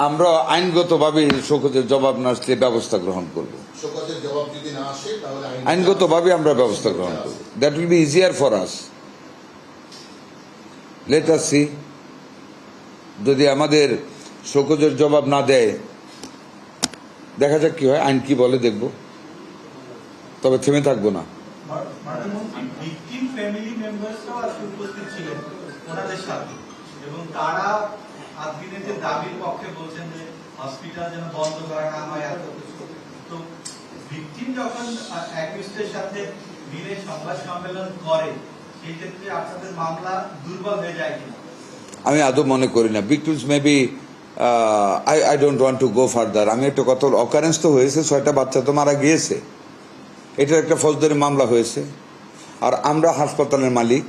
আমরা আইনগতভাবে শোকজের জবাব না আসলে ব্যবস্থা গ্রহণ করব। শোকজের জবাব যদি না আসে তাহলে আইনগতভাবে আমরা ব্যবস্থা গ্রহণ করব। That will be easier for us. Let us see, যদি আমাদের শোকজের জবাব না দেয় দেখা যাক কি হয়, আইন কি বলে দেখব, তবে থেমে থাকবো না। ভিকটিম ফ্যামিলি মেম্বারসও আজকে উপস্থিত ছিলেন ওনাদের সাথে, এবং তারা আজকের যে দাবির পক্ষে বলছেন যে হসপিটাল যেন বন্ধ করা না হয় এত কিছু। তো ভিকটিম যখন অ্যাকিউজডের সাথে মিলে সংবাদ সম্মেলন করে সেই ক্ষেত্রে আপনাদের মামলা দুর্বল হয়ে যায় কিনা? আমি আদৌ মনে করি না। Victims maybe I don't want to go further. আমি একটা কত অকারেন্স তো হয়েছে, 6টা বাচ্চা তো মারা গিয়েছে, এটার একটা ফৌজদারি মামলা হয়েছে। আর আমরা হাসপাতালের মালিক,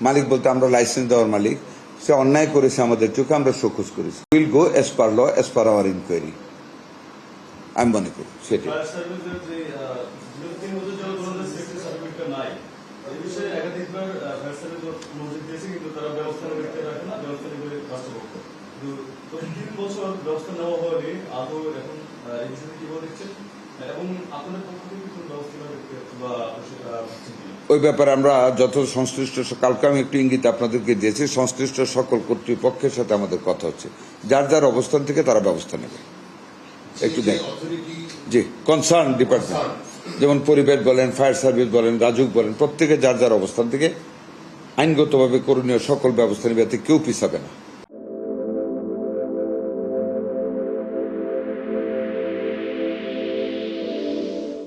মালিক বলতে আমরা লাইসেন্স দেওয়ার মালিক, সে অন্যায় করেছে আমাদের চোখে, আমরা শোকজ করেছি। Will go as per law, as per our inquiry, আমি মনে করি সেটাই। ওই ব্যাপারে আমরা যত সংশ্লিষ্ট, কালকে আমি একটু ইঙ্গিত আপনাদেরকে দিয়েছি, সংশ্লিষ্ট সকল কর্তৃপক্ষের সাথে আমাদের কথা হচ্ছে, যার যার অবস্থান থেকে তারা ব্যবস্থা নেবে। একটু দেখ জি, কনসার্ন ডিপার্টমেন্ট, যেমন পরিবেশ বলেন, ফায়ার সার্ভিস বলেন, রাজুক বলেন, প্রত্যেকে যার যার অবস্থান থেকে আইনগতভাবে করণীয় সকল ব্যবস্থা নেবে, এতে কেউ পিছাবে না।